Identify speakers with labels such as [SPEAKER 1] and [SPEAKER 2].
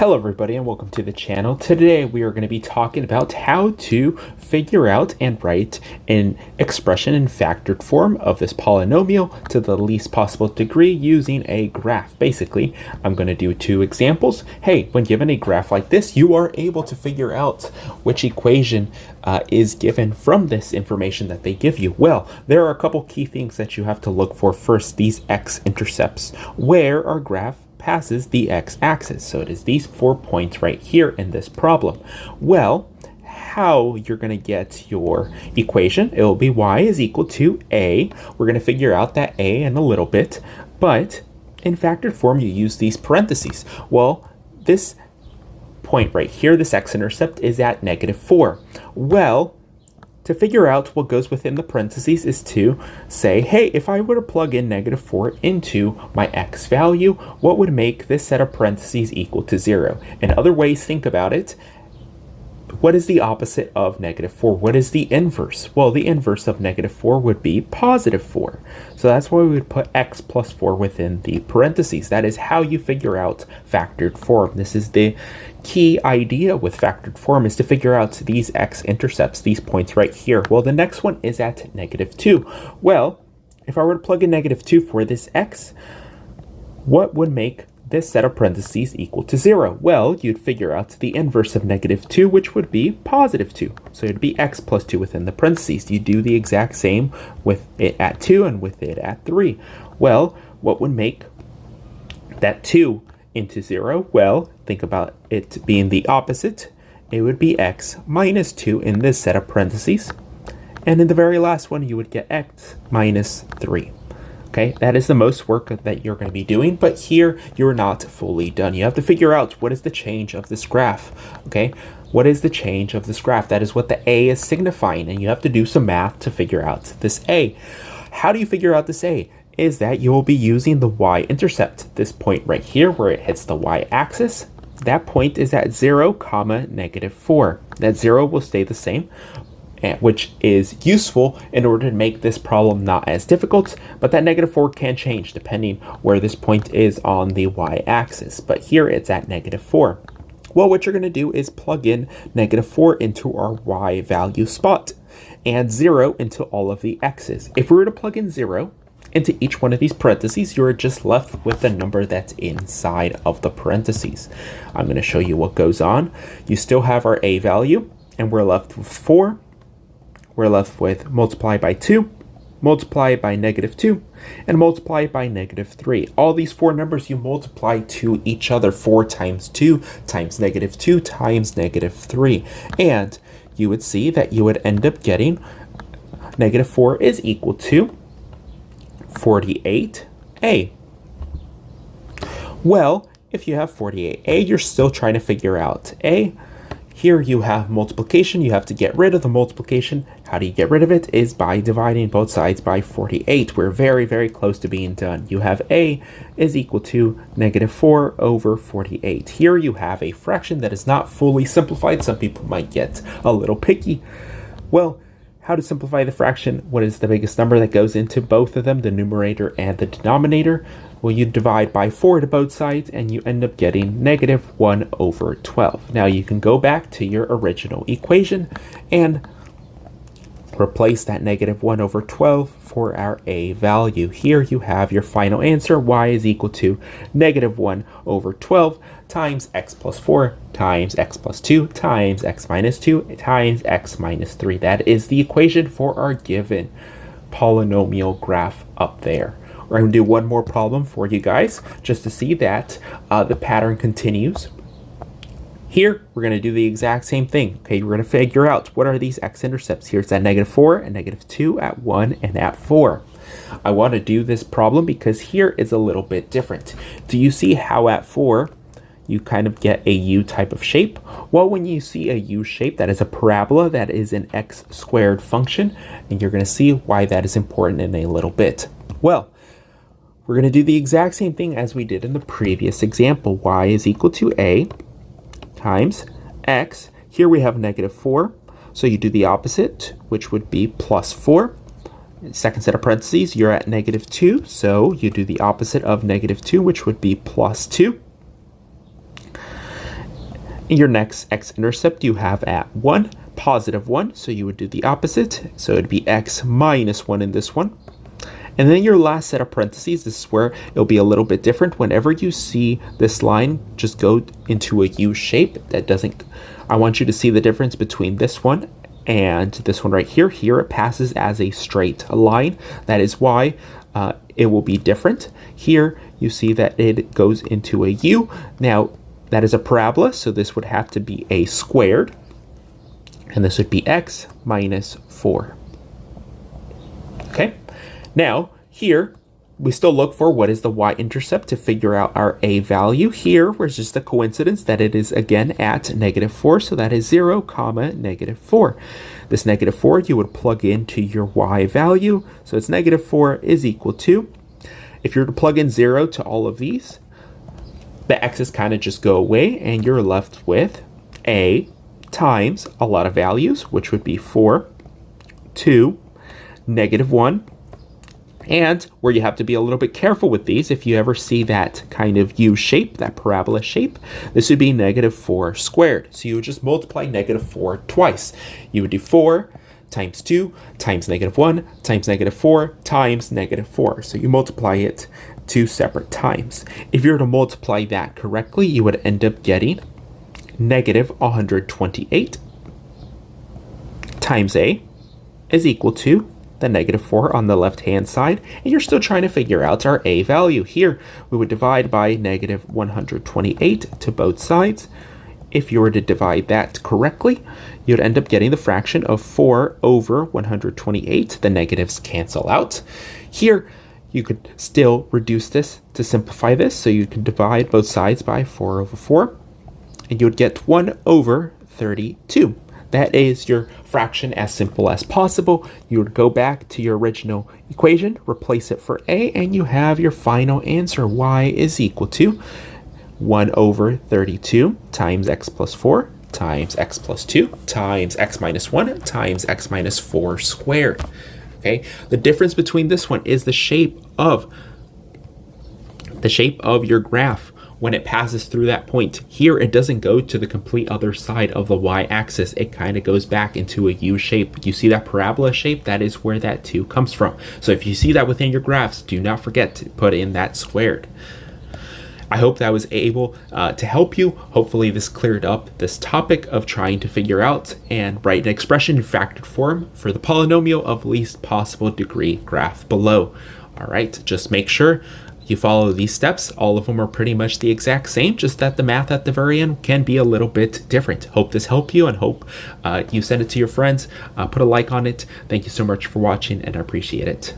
[SPEAKER 1] Hello everybody and welcome to the channel. Today we are going to be talking about how to figure out and write an expression in factored form of this polynomial to the least possible degree using a graph. Basically, I'm going to do two examples. Hey, when given a graph like this, you are able to figure out which equation is given from this information that they give you. Well, there are a couple key things that you have to look for. First, these x-intercepts, where our graph passes the x-axis. So it is these 4 points right here in this problem. Well, how you're going to get your equation, it will be y is equal to a. We're going to figure out that a in a little bit, but in factored form you use these parentheses. Well, this point right here, this x-intercept, is at -4. Well, to figure out what goes within the parentheses is to say, hey, if I were to plug in -4 into my x value, what would make this set of parentheses equal to 0? In other ways, think about it. What is the opposite of -4? What is the inverse? Well, the inverse of -4 would be +4. So that's why we would put x plus 4 within the parentheses. That is how you figure out factored form. This is the key idea with factored form, is to figure out these x-intercepts, these points right here. Well, the next one is at -2. Well, if I were to plug in -2 for this x, what would make this set of parentheses equal to 0? Well, you'd figure out the inverse of -2, which would be +2. So it'd be x plus 2 within the parentheses. You do the exact same with it at 2 and with it at 3. Well, what would make that 2 into 0? Well, think about it being the opposite. It would be x minus 2 in this set of parentheses. And in the very last one, you would get x minus 3. Okay, that is the most work that you're going to be doing, but here you're not fully done. You have to figure out what is the change of this graph. Okay, what is the change of this graph? That is what the a is signifying, and you have to do some math to figure out this a. How do you figure out this a? Is that you will be using the y-intercept. This point right here where it hits the y-axis, that point is at 0, -4. That 0 will stay the same, which is useful in order to make this problem not as difficult, but that -4 can change depending where this point is on the y-axis. But here it's at -4. Well, what you're going to do is plug in -4 into our y value spot and 0 into all of the x's. If we were to plug in 0 into each one of these parentheses, you're just left with the number that's inside of the parentheses. I'm going to show you what goes on. You still have our a value, and we're left with 4. We're left with multiply by 2, multiply by -2, and multiply by -3. All these four numbers you multiply to each other. 4 times 2 times -2 times -3. And you would see that you would end up getting -4 is equal to 48a. Well, if you have 48a, you're still trying to figure out a. Here you have multiplication. You have to get rid of the multiplication. How do you get rid of it? Is by dividing both sides by 48. We're very, very close to being done. You have a is equal to -4 over 48. Here you have a fraction that is not fully simplified. Some people might get a little picky. Well, how to simplify the fraction? What is the biggest number that goes into both of them, the numerator and the denominator? Well, you divide by 4 to both sides, and you end up getting -1 over 12. Now you can go back to your original equation and replace that -1 over 12 for our a value. Here you have your final answer. Y is equal to -1 over 12 times x plus 4 times x plus 2 times x minus 2 times x minus 3. That is the equation for our given polynomial graph up there. We're going to do one more problem for you guys just to see that the pattern continues. Here, we're going to do the exact same thing. Okay, we're going to figure out what are these x-intercepts. Here's at -4 and -2 at 1 and at 4. I want to do this problem because here is a little bit different. Do you see how at 4 you kind of get a U type of shape? Well, when you see a U shape, that is a parabola, that is an x squared function, and you're going to see why that is important in a little bit. Well, we're going to do the exact same thing as we did in the previous example. Y is equal to a times x. Here we have -4, so you do the opposite, which would be +4. Second set of parentheses, you're at -2, so you do the opposite of -2, which would be +2. Your next x-intercept you have at 1, positive 1, so you would do the opposite. So it'd be x minus 1 in this one. And then your last set of parentheses, this is where it'll be a little bit different. Whenever you see this line just go into a U shape, I want you to see the difference between this one and this one right here. Here it passes as a straight line. That is why it will be different. Here you see that it goes into a U. Now that is a parabola, so this would have to be a squared. And this would be x minus 4. Okay. Now, here, we still look for what is the y-intercept to figure out our a value. Here, it's just a coincidence that it is, again, at -4, so that is 0, -4. This -4 you would plug into your y value, so it's -4 is equal to, if you were to plug in 0 to all of these, the x's kind of just go away, and you're left with a times a lot of values, which would be 4, 2, -1, and where you have to be a little bit careful with these, if you ever see that kind of U shape, that parabola shape, this would be -4 squared. So you would just multiply -4 twice. You would do 4 times 2 times -1 times -4 times -4. So you multiply it 2 separate times. If you were to multiply that correctly, you would end up getting -128 times a is equal to the -4 on the left-hand side, and you're still trying to figure out our a value. Here, we would divide by -128 to both sides. If you were to divide that correctly, you'd end up getting the fraction of 4 over 128. The negatives cancel out. Here, you could still reduce this to simplify this, so you can divide both sides by 4 over 4, and you would get 1 over 32. That is your fraction as simple as possible. You would go back to your original equation, replace it for a, and you have your final answer. Y is equal to 1 over 32 times x plus 4 times x plus 2 times x minus 1 times x minus 4 squared. Okay, the difference between this one is the shape of your graph. When it passes through that point. Here, it doesn't go to the complete other side of the y-axis. It kind of goes back into a U shape. You see that parabola shape? That is where that 2 comes from. So if you see that within your graphs, do not forget to put in that squared. I hope that was able to help you. Hopefully this cleared up this topic of trying to figure out and write an expression in factored form for the polynomial of least possible degree graph below. All right, just make sure you follow these steps. All of them are pretty much the exact same, just that the math at the very end can be a little bit different. Hope this helped you, and hope you send it to your friends. Put a like on it. Thank you so much for watching, and I appreciate it.